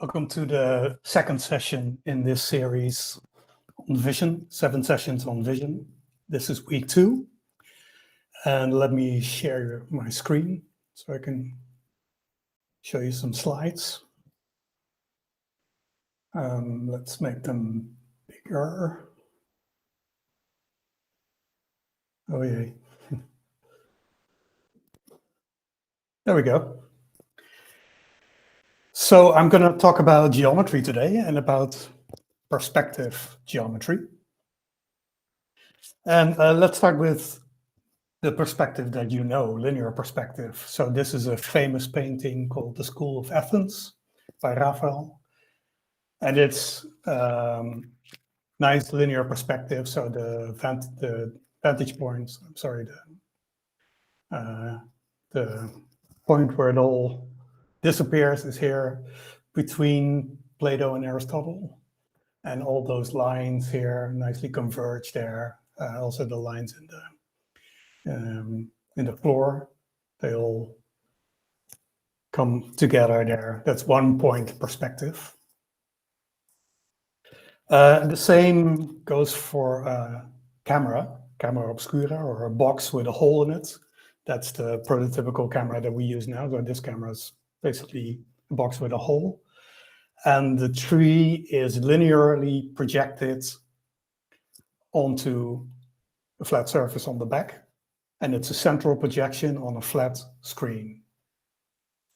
Welcome to the second session in this series on vision, 7 sessions on vision. This is week 2. And let me share my screen so I can show you some slides. Let's make them bigger. Oh, yay. There we go. So I'm going to talk about geometry today and about perspective geometry. And let's start with the perspective that you know, linear perspective. So this is a famous painting called The School of Athens by Raphael. And it's nice linear perspective. So the vantage points, I'm sorry, the point where it all disappears is here between Plato and Aristotle. And all those lines here nicely converge there. Also the lines in the floor, they all come together there. That's 1 point perspective. The same goes for camera obscura, or a box with a hole in it. That's the prototypical camera that we use now. So this camera is basically a box with a hole. And the tree is linearly projected onto a flat surface on the back. And it's a central projection on a flat screen,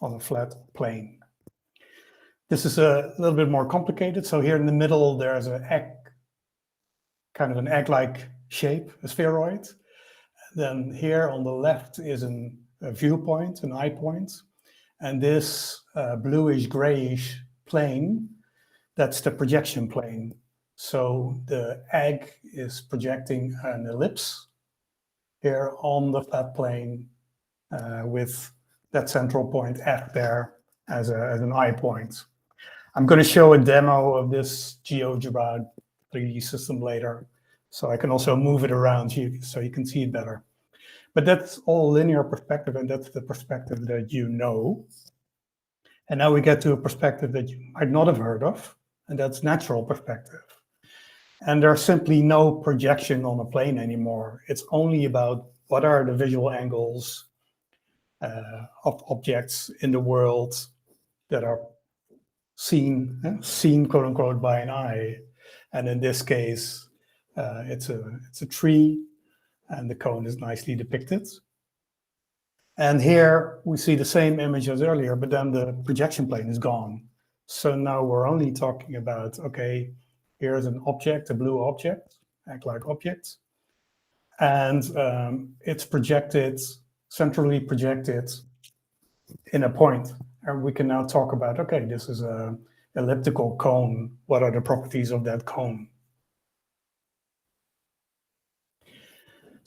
on a flat plane. This is a little bit more complicated. So here in the middle, there's an egg, kind of an egg-like shape, a spheroid. Then here on the left is a viewpoint, an eye point. And this bluish grayish plane, that's the projection plane. So the egg is projecting an ellipse here on the flat plane with that central point F there as an eye point. I'm going to show a demo of this GeoGebra 3D system later, so I can also move it around so you can see it better. But that's all linear perspective, and that's the perspective that you know. And now we get to a perspective that you might not have heard of, and that's natural perspective. And there's simply no projection on a plane anymore. It's only about what are the visual angles of objects in the world that are seen quote unquote by an eye. And in this case, it's a tree, and the cone is nicely depicted. And here we see the same image as earlier, but then the projection plane is gone. So now we're only talking about, okay, here's an object, a blue object, egg-like object. And it's projected, centrally projected in a point. And we can now talk about, okay, this is an elliptical cone. What are the properties of that cone?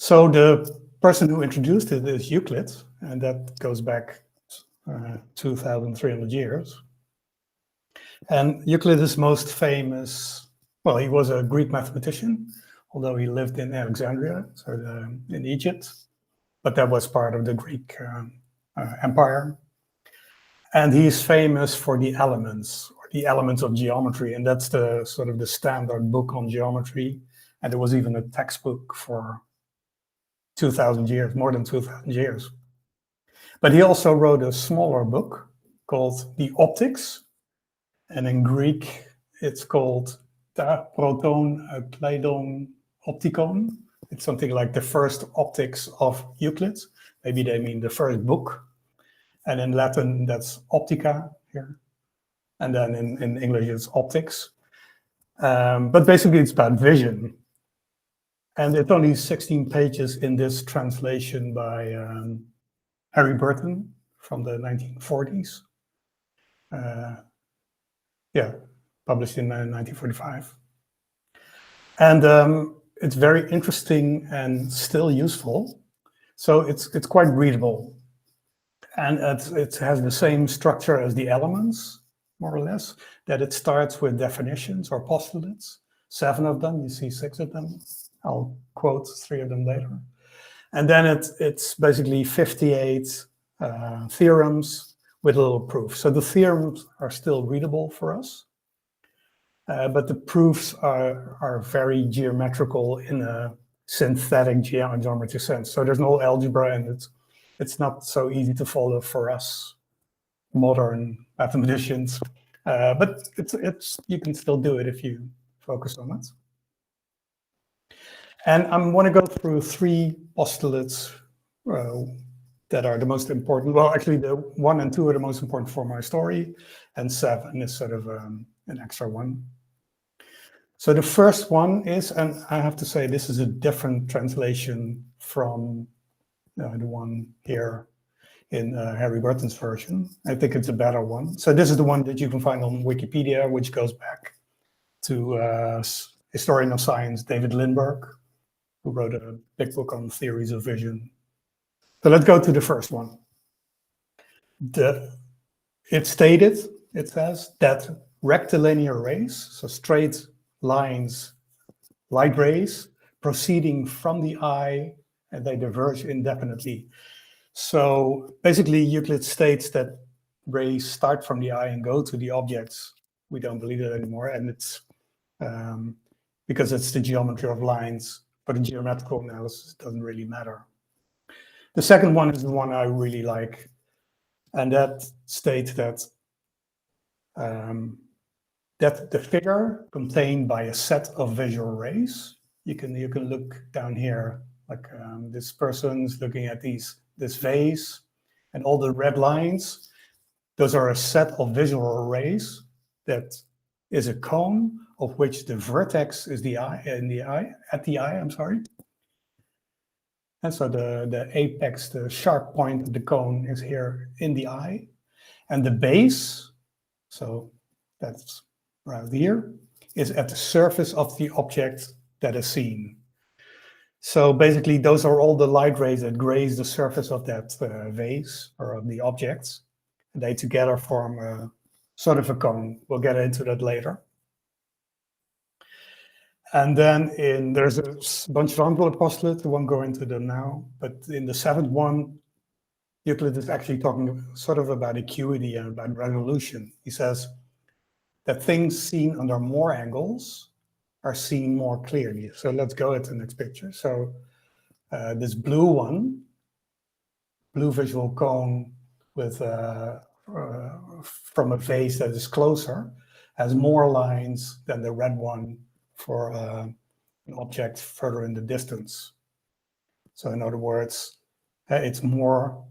So the person who introduced it is Euclid, and that goes back 2,300 years. And Euclid is most famous, well, he was a Greek mathematician, although he lived in Alexandria, so in Egypt, but that was part of the Greek Empire. And he's famous for the elements, or the elements of geometry, and that's the sort of the standard book on geometry. And there was even a textbook for 2,000 years, more than 2,000 years. But he also wrote a smaller book called The Optics, and in Greek it's called Ta Proton Kleidon Optikon. It's something like the first optics of Euclid. Maybe they mean the first book. And in Latin, that's optica here. And then in English, it's optics. But basically, it's about vision. And it's only 16 pages in this translation by Harry Burton from the 1940s. Published in 1945. And it's very interesting and still useful. So it's quite readable. And it has the same structure as the elements, more or less, that it starts with definitions or postulates, 7 of them, you see 6 of them. I'll quote 3 of them later. And then it's basically 58 theorems with a little proof. So the theorems are still readable for us, but the proofs are very geometrical in a synthetic geometry sense. So there's no algebra, and it's not so easy to follow for us modern mathematicians. But you can still do it if you focus on it. And I want to go through 3 postulates that are the most important. Well, actually, the 1 and 2 are the most important for my story, and 7 is sort of an extra one. So the first one is, and I have to say this is a different translation from the one here in Harry Burton's version. I think it's a better one. So this is the one that you can find on Wikipedia, which goes back to historian of science David Lindbergh, who wrote a big book on theories of vision. So let's go to the first one. It says that rectilinear rays, so straight lines, light rays, proceeding from the eye, and they diverge indefinitely. So basically, Euclid states that rays start from the eye and go to the objects. We don't believe it anymore, and it's because it's the geometry of lines, but in geometrical analysis, it doesn't really matter. The second one is the one I really like, and that states that that the figure contained by a set of visual rays, you can look down here, like this person's looking at this vase, and all the red lines, those are a set of visual rays that is a cone of which the vertex is at the eye, I'm sorry. And so the apex, the sharp point of the cone is here in the eye, and the base, so that's right here, is at the surface of the object that is seen. So basically, those are all the light rays that graze the surface of that vase or of the objects. And they together form a sort of a cone. We'll get into that later. And then there's a bunch of other postulates. I won't go into them now. But in the 7th one, Euclid is actually talking sort of about acuity and about resolution. He says that things seen under more angles are seen more clearly. So let's go at the next picture. So this blue visual cone with from a vase that is closer has more lines than the red one for an object further in the distance. So in other words, it's more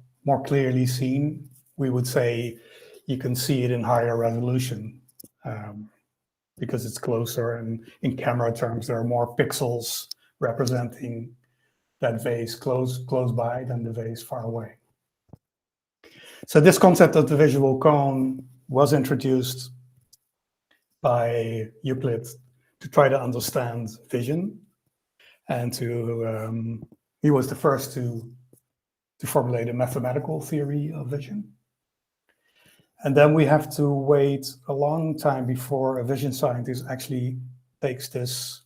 clearly seen. We would say you can see it in higher resolution. Because it's closer, and in camera terms, there are more pixels representing that vase close by than the vase far away. So this concept of the visual cone was introduced by Euclid to try to understand vision, and he was the first to formulate a mathematical theory of vision. And then we have to wait a long time before a vision scientist actually takes this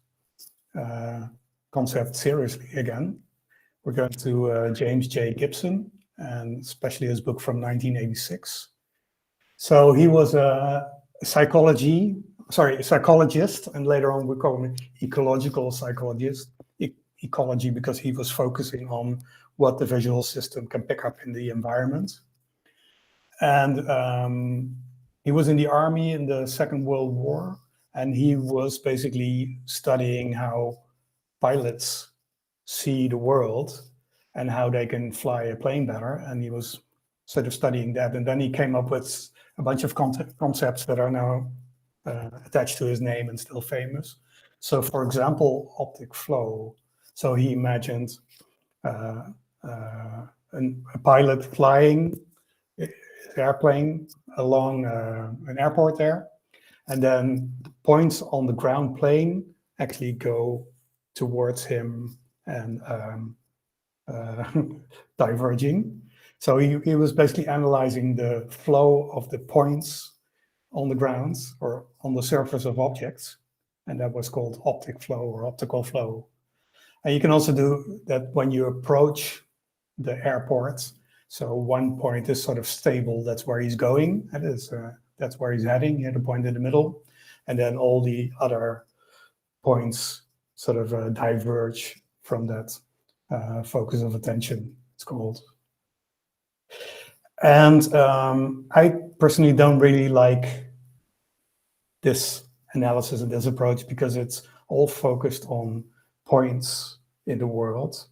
concept seriously again. We're going to James J. Gibson, and especially his book from 1986. So he was a psychologist, and later on we call him ecological psychologist, ecology, because he was focusing on what the visual system can pick up in the environment. And he was in the army in the Second World War, and he was basically studying how pilots see the world and how they can fly a plane better. And he was sort of studying that. And then he came up with a bunch of concepts that are now attached to his name and still famous. So for example, optic flow. So he imagined a pilot flying airplane along an airport there, and then the points on the ground plane actually go towards him and diverging. So he was basically analyzing the flow of the points on the ground or on the surface of objects, and that was called optic flow or optical flow. And you can also do that when you approach the airport. So one point is sort of stable, that's where he's going, that's where he's heading, here the point in the middle. And then all the other points sort of diverge from that focus of attention, it's called. And I personally don't really like this analysis and this approach because it's all focused on points in the world,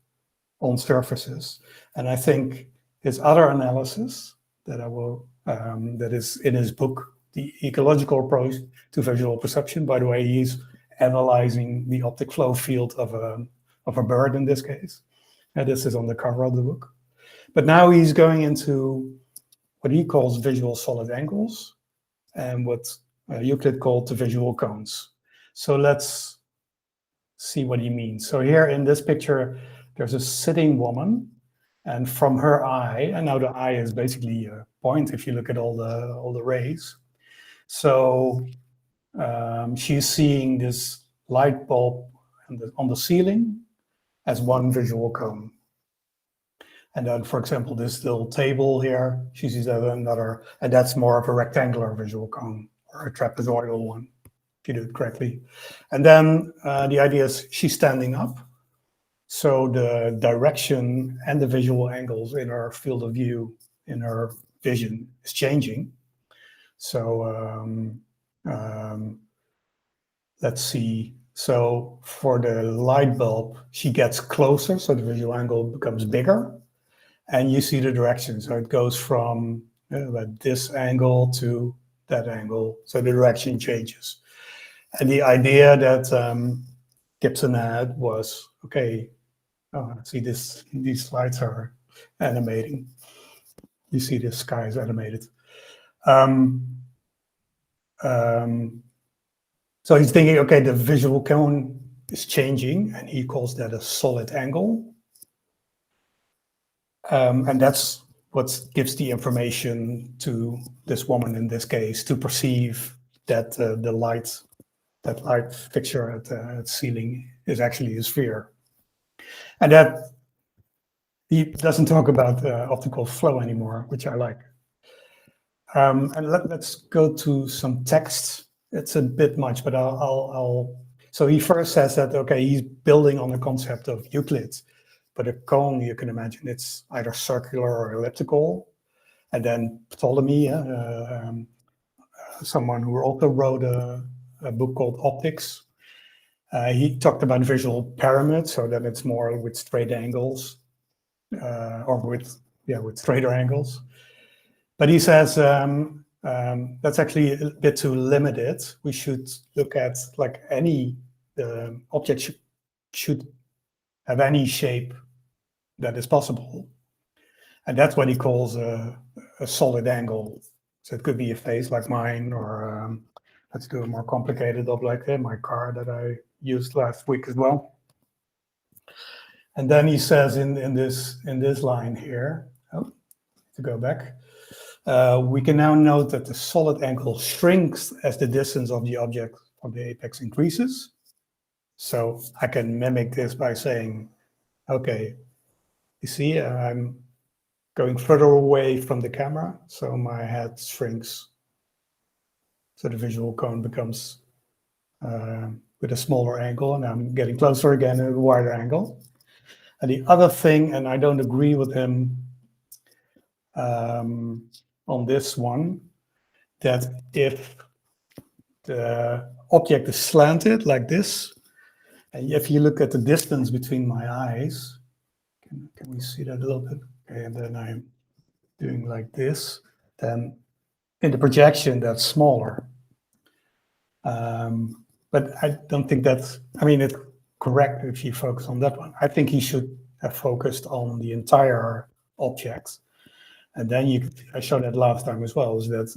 on surfaces. And I think his other analysis that that is in his book, The Ecological Approach to Visual Perception. By the way, he's analyzing the optic flow field of a bird in this case. And this is on the cover of the book. But now he's going into what he calls visual solid angles and what Euclid called the visual cones. So let's see what he means. So here in this picture, there's a sitting woman, and from her eye, and now the eye is basically a point if you look at all the rays. So she's seeing this light bulb on the ceiling as one visual cone. And then, for example, this little table here, she sees that another, and that's more of a rectangular visual cone or a trapezoidal one, if you do it correctly. And then the idea is she's standing up. So the direction and the visual angles in her field of view, in her vision, is changing. So let's see. So for the light bulb, she gets closer, so the visual angle becomes bigger. And you see the direction. So it goes from this angle to that angle. So the direction changes. And the idea that Gibson had was, okay, see these slides are animating. You see the sky is animated. So he's thinking, okay, the visual cone is changing, and he calls that a solid angle. And that's what gives the information to this woman in this case to perceive that the light fixture at the ceiling is actually a sphere. And that he doesn't talk about optical flow anymore, which I like. And let's go to some text. It's a bit much, but so he first says that, okay, he's building on the concept of Euclid. But a cone, you can imagine, it's either circular or elliptical. And then Ptolemy, someone who also wrote a book called Optics, he talked about visual pyramids, so that it's more with straight angles, or with straighter angles. But he says that's actually a bit too limited. We should look at like any object should have any shape that is possible. And that's what he calls a solid angle. So it could be a face like mine, or let's do a more complicated object, my car that I used last week as well. And then he says in this line here, to go back, we can now note that the solid angle shrinks as the distance of the object from the apex increases. So I can mimic this by saying, okay, you see, I'm going further away from the camera, so my head shrinks. So the visual cone becomes with a smaller angle, and I'm getting closer again at a wider angle. And the other thing, and I don't agree with him on this one, that if the object is slanted like this, and if you look at the distance between my eyes, can we see that a little bit? Okay, and then I'm doing like this, then in the projection that's smaller. But I don't think that's, it's correct if you focus on that one. I think he should have focused on the entire object. And then I showed that last time as well, is that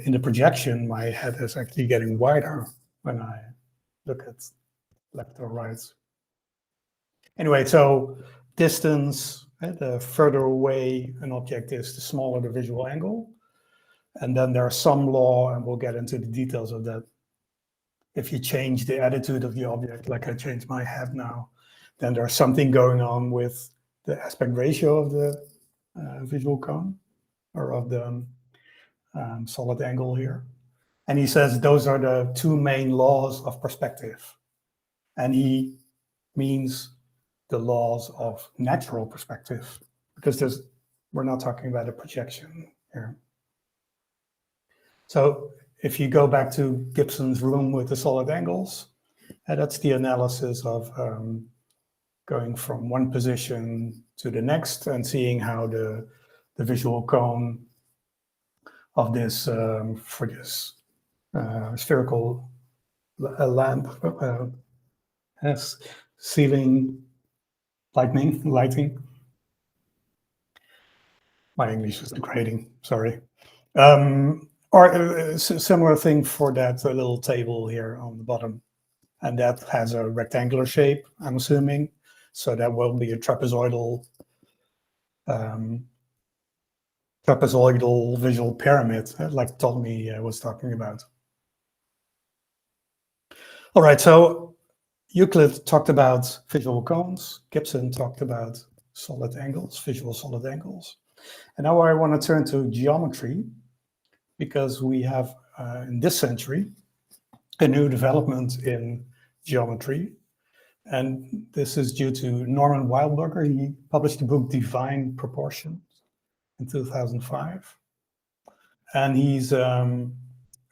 in the projection, my head is actually getting wider when I look at left or right. Anyway, so distance, the further away an object is, the smaller the visual angle. And then there's some law, and we'll get into the details of that. If you change the attitude of the object, like I changed my head now, then there's something going on with the aspect ratio of the visual cone, or of the solid angle here. And he says those are the two main laws of perspective. And he means the laws of natural perspective, because we're not talking about a projection here. So if you go back to Gibson's room with the solid angles, that's the analysis of going from one position to the next and seeing how the visual cone of this, for this spherical lamp has ceiling lighting. My English is degrading, sorry. Or a similar thing for that little table here on the bottom. And that has a rectangular shape, I'm assuming. So that will be a trapezoidal visual pyramid, like Ptolemy was talking about. All right, so Euclid talked about visual cones. Gibson talked about solid angles, visual solid angles. And now I want to turn to geometry, because we have, in this century, a new development in geometry. And this is due to Norman Wildberger. He published the book Divine Proportions in 2005. And he's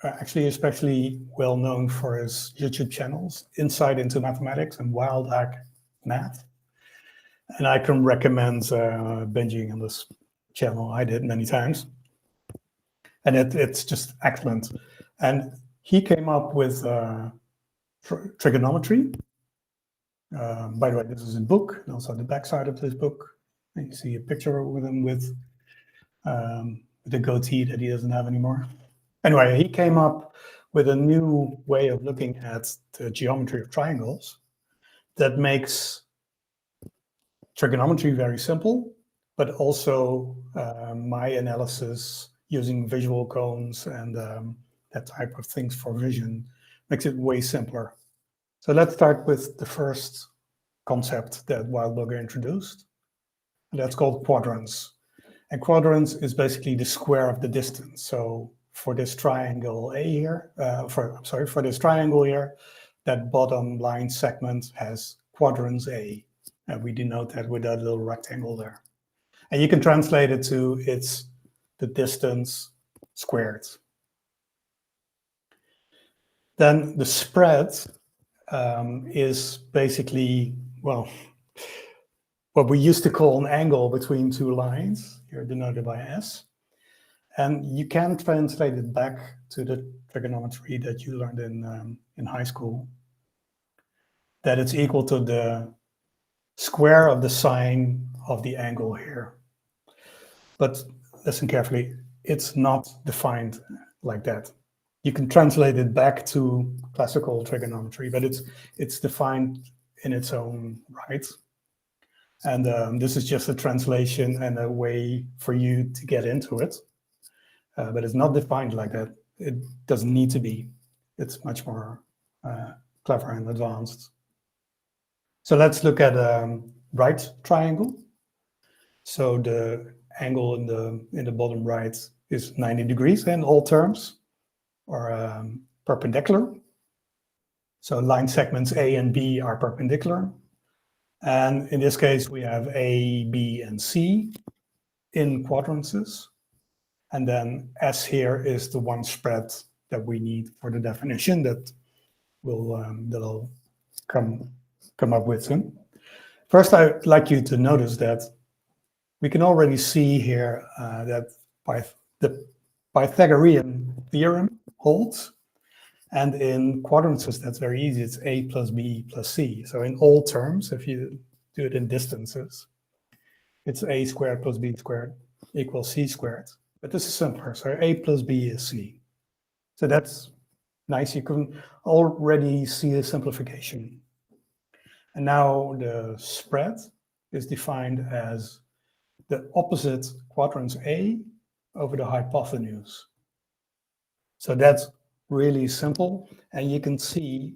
actually especially well known for his YouTube channels, Insight into Mathematics and Wild Hack Math. And I can recommend binging on this channel. I did many times. And it's just excellent. And he came up with trigonometry. By the way, this is a book, and also the backside of this book. And you see a picture with him with the goatee that he doesn't have anymore. Anyway, he came up with a new way of looking at the geometry of triangles that makes trigonometry very simple, but also my analysis using visual cones and that type of things for vision makes it way simpler. So let's start with the first concept that Wildberger introduced. And that's called quadrants. And quadrants is basically the square of the distance. So for this triangle A here, for this triangle here, that bottom line segment has quadrants A. And we denote that with that little rectangle there. And you can translate it to it's the distance squared. Then the spread is basically, well, what we used to call an angle between two lines, here denoted by S. And you can translate it back to the trigonometry that you learned in high school, that it's equal to the square of the sine of the angle here. But listen carefully, it's not defined like that. You can translate it back to classical trigonometry, but it's defined in its own right. And this is just a translation and a way for you to get into it. But it's not defined like that. It doesn't need to be. It's much more clever and advanced. So let's look at a right triangle. So the angle in the bottom right is 90 degrees in all terms, or perpendicular. So line segments A and B are perpendicular. And in this case, we have A, B, and C in quadrants. And then S here is the one spread that we need for the definition that I'll come up with soon. First, I'd like you to notice that we can already see here that the Pythagorean theorem holds. And in quadrants, that's very easy. It's A plus B plus C. So in all terms, if you do it in distances, it's A squared plus B squared equals C squared. But this is simpler. So A plus B is C. So that's nice. You can already see the simplification. And now the spread is defined as the opposite quadrants A over the hypotenuse. So that's really simple, and you can see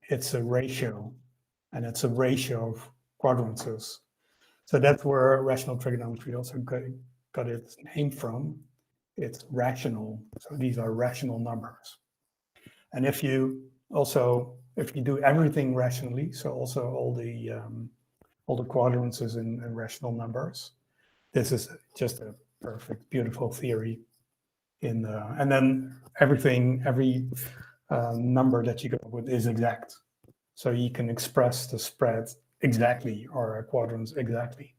it's a ratio, and it's a ratio of quadrants. So that's where rational trigonometry also got its name from. It's rational. So these are rational numbers. And if you do everything rationally, so also all the quadrants is in rational numbers, this is just a perfect, beautiful theory. And then every number that you go with is exact. So you can express the spread exactly or quadrants exactly.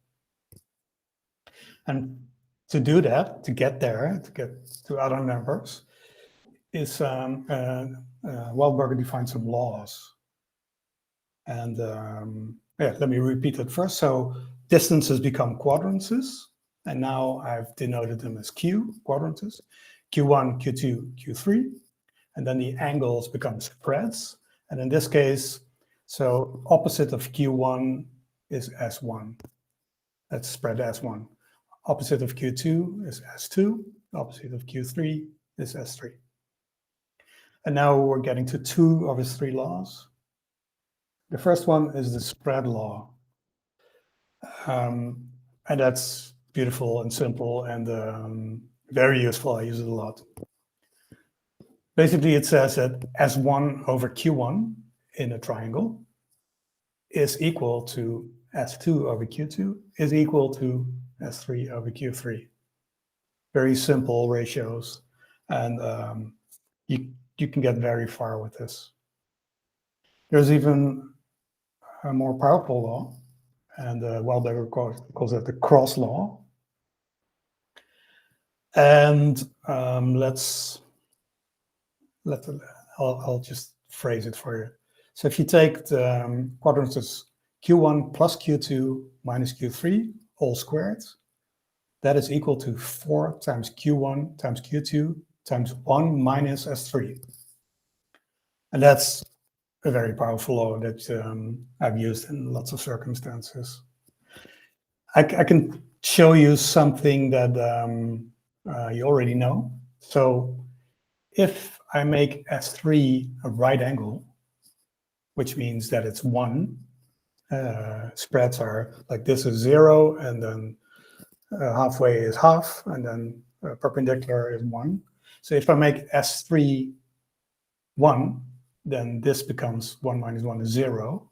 And to do that, to get to other numbers, is Wildberger defined some laws. And yeah, let me repeat it first. So distances become quadrants, and now I've denoted them as Q, quadrants, Q1, Q2, Q3, and then the angles become spreads. And in this case, so opposite of Q1 is S1. That's spread S1. Opposite of Q2 is S2. Opposite of Q3 is S3. And now we're getting to two of his three laws. The first one is the spread law. And that's beautiful and simple and very useful. I use it a lot. Basically, it says that S1 over Q1 in a triangle is equal to S2 over Q2 is equal to S3 over Q3. Very simple ratios, and you can get very far with this. There's even a more powerful law, and Wildberger calls it the cross law. And I'll just phrase it for you. So if you take the quadrants as Q1 plus Q2 minus Q3 all squared, that is equal to 4 times Q1 times Q2 times 1 minus S3. And that's a very powerful law that I've used in lots of circumstances. I can show you something that you already know. So if I make S3 a right angle, which means that it's 1, spreads are like this is 0, and then halfway is half, and then perpendicular is 1. So if I make S3 1, then this becomes 1 minus 1 is 0,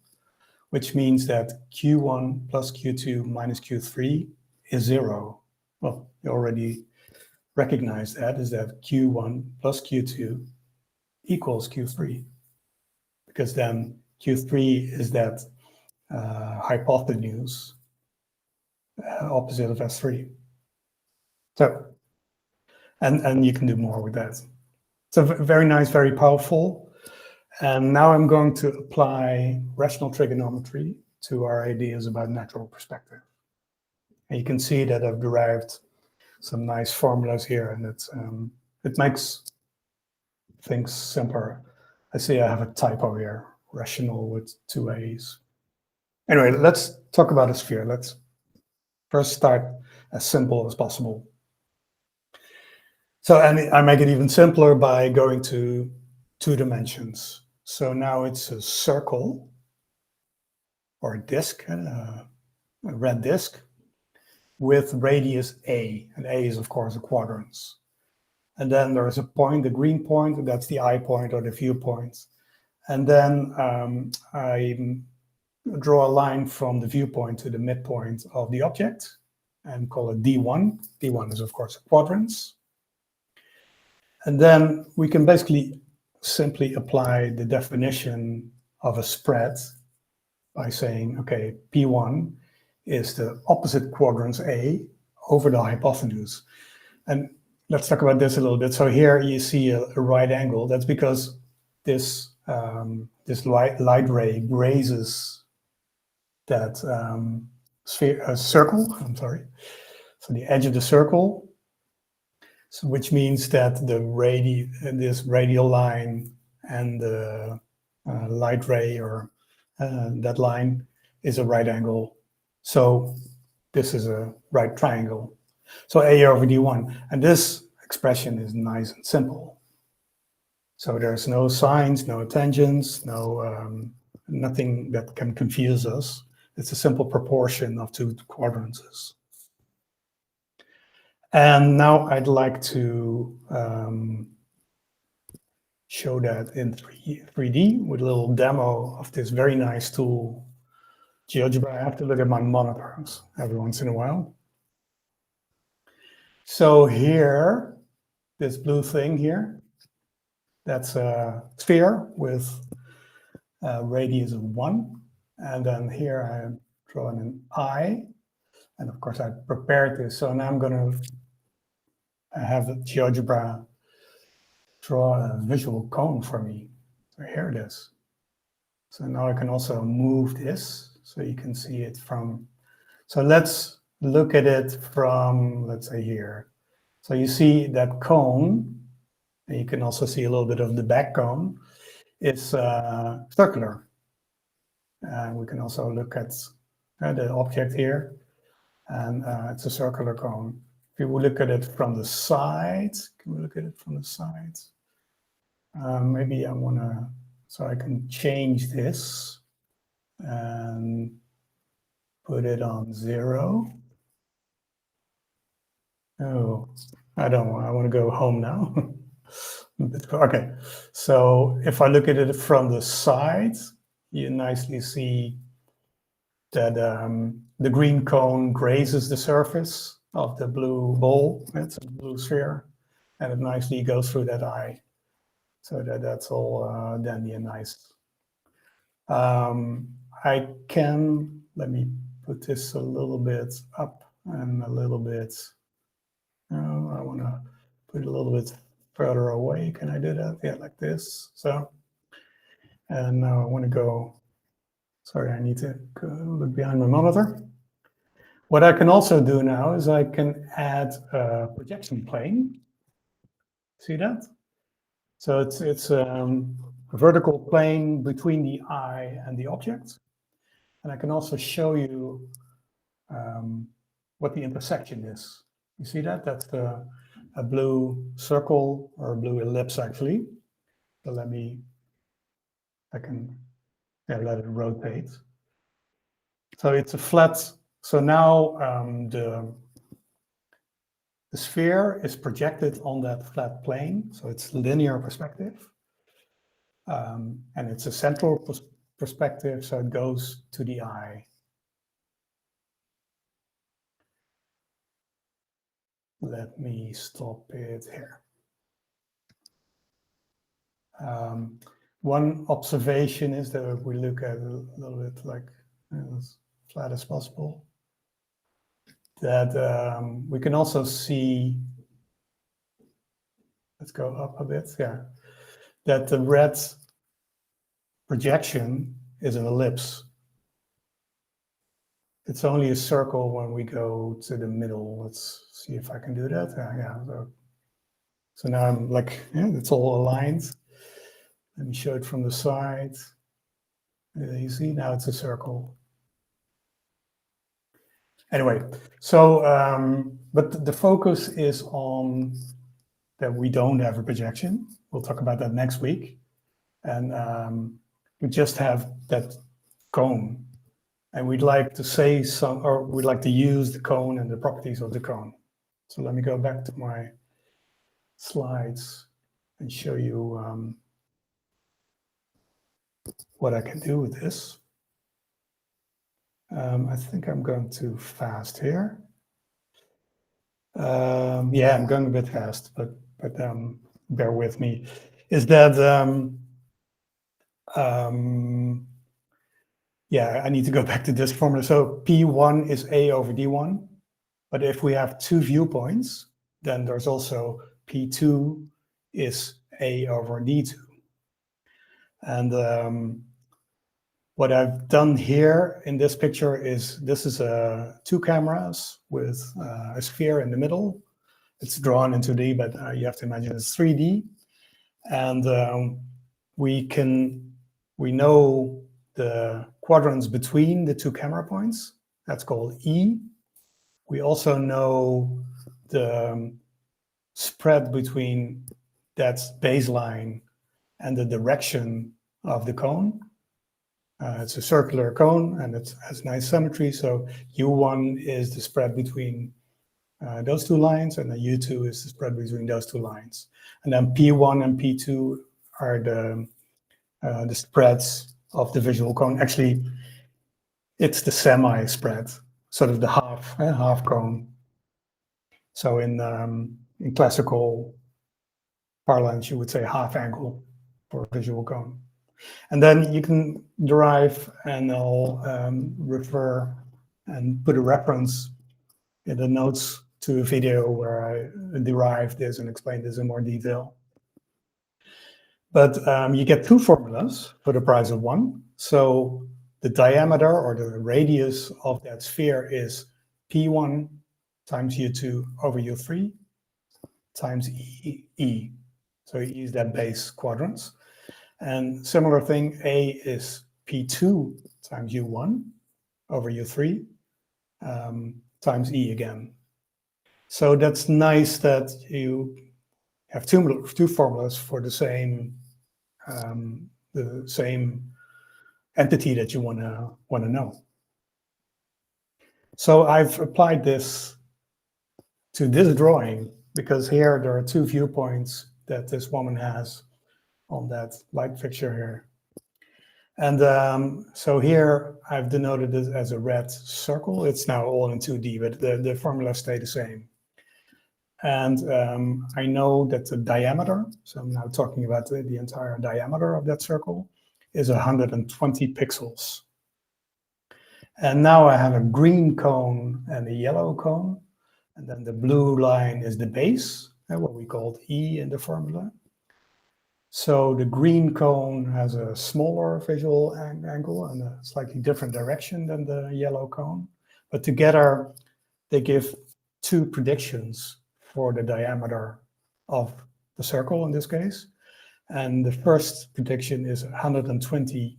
which means that Q1 plus Q2 minus Q3 is 0. Well, you already recognize that, is that Q1 plus Q2 equals Q3, because then Q3 is that hypotenuse opposite of S3. So, and you can do more with that. So very nice, very powerful. And now I'm going to apply rational trigonometry to our ideas about natural perspective. And you can see that I've derived some nice formulas here, and it makes things simpler. I see I have a typo here, rational with 2 A's. Anyway, let's talk about a sphere. Let's first start as simple as possible. So, and I make it even simpler by going to 2 dimensions. So now it's a circle or a disk, a red disk with radius A, and A is of course a quadrant. And then there is a point, the green point, and that's the eye point or the viewpoint. And then I draw a line from the viewpoint to the midpoint of the object and call it D1. D1 is of course a quadrant. And then we can basically simply apply the definition of a spread by saying, okay, P1 is the opposite quadrant A over the hypotenuse. And let's talk about this a little bit. So here you see a right angle. That's because this light ray grazes that circle. I'm sorry. So the edge of the circle. So which means that this radial line and the light ray or that line is a right angle. So this is a right triangle. So A over D1. And this expression is nice and simple. So there's no sines, no tangents, no nothing that can confuse us. It's a simple proportion of two quadrants. And now I'd like to show that in 3D with a little demo of this very nice tool, GeoGebra. I have to look at my monitors every once in a while. So here, this blue thing here, that's a sphere with a radius of 1. And then here I'm drawing an eye. And of course I prepared this. So now I'm going to have the GeoGebra draw a visual cone for me. So here it is. So now I can also move this so you can see it from. So let's look at it from, let's say here. So you see that cone, and you can also see a little bit of the back cone, is circular. And we can also look at the object here, and it's a circular cone. If you look at it from the side, can we look at it from the side? Maybe I want to, so I can change this and put it on 0. Oh, I don't want, I want to go home now. Okay, so if I look at it from the side, you nicely see that the green cone grazes the surface of the blue ball. It's a blue sphere, and it nicely goes through that eye. So that's all dandy and nice. I can, let me put this a little bit up and a little bit, I want to put it a little bit further away. Can I do that? Yeah, like this. So, and now I want to go, sorry, I need to go look behind my monitor. What I can also do now is I can add a projection plane. See that? So it's a vertical plane between the eye and the object. And I can also show you what the intersection is. You see that? That's a blue circle, or a blue ellipse actually. So I can let it rotate. So it's a flat, so now the sphere is projected on that flat plane. So it's linear perspective. And it's a central perspective, so it goes to the eye. Let me stop it here. One observation is that if we look at it a little bit like as flat as possible, that we can also see, let's go up a bit, yeah, that the red projection is an ellipse. It's only a circle when we go to the middle. Let's see if I can do that. Yeah. So now I'm like, it's all aligned. Let me show it from the side. You see, now it's a circle. Anyway, so, but the focus is on that we don't have a projection. We'll talk about that next week. And we just have that cone. And we'd like to say some, or we'd like to use the cone and the properties of the cone. So let me go back to my slides and show you what I can do with this. I think I'm going too fast here. Yeah, I'm going a bit fast, but bear with me. Is that yeah, I need to go back to this formula. So P1 is A over D1, but if we have two viewpoints, then there's also P2 is A over D2. And what I've done here in this picture is, this is two cameras with a sphere in the middle. It's drawn in 2D, but you have to imagine it's 3D. And we know the quadrants between the two camera points. That's called E. We also know the spread between that baseline and the direction of the cone. It's a circular cone and it has nice symmetry. So U1 is the spread between those two lines, and then U2 is the spread between those two lines. And then P1 and P2 are the spreads of the visual cone. Actually, it's the semi-spread, sort of the half cone. So in classical parlance, you would say half angle for a visual cone. And then you can derive, and I'll refer and put a reference in the notes to a video where I derived this and explained this in more detail. But you get two formulas for the price of one. So the diameter or the radius of that sphere is P1 times U2 over U3 times E. So you use that base quadrants. And similar thing, A is P2 times U1 over U3 times E again. So that's nice that you have two formulas for the same entity that you want to know. So I've applied this to this drawing because here there are two viewpoints that this woman has on that light fixture here. And so here I've denoted it as a red circle. It's now all in 2D, but the formula stay the same. And I know that the diameter, so I'm now talking about the entire diameter of that circle, is 120 pixels. And now I have a green cone and a yellow cone. And then the blue line is the base, what we called E in the formula. So the green cone has a smaller visual angle and a slightly different direction than the yellow cone. But together, they give two predictions for the diameter of the circle in this case. And the first prediction is 120.2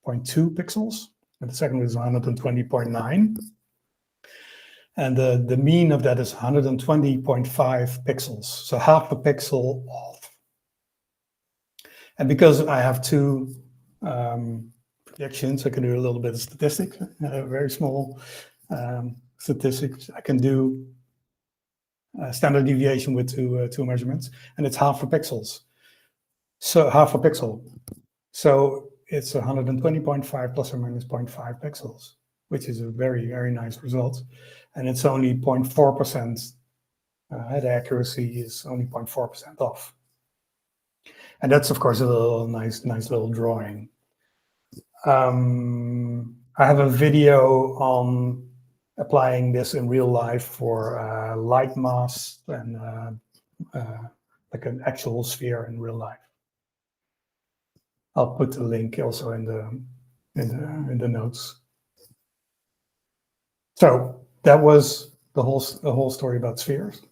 pixels, and the second is 120.9. And the mean of that is 120.5 pixels, so half a pixel off. And because I have two predictions, I can do a little bit of statistics, very small statistics. I can do standard deviation with two measurements, and it's half a pixels. So half a pixel. So it's 120.5 plus or minus 0.5 pixels, which is a very, very nice result. And it's only 0.4%. The accuracy is only 0.4% off. And that's, of course, a little nice little drawing. I have a video on applying this in real life for light mass and like an actual sphere in real life. I'll put the link also in the notes. So that was the whole story about spheres.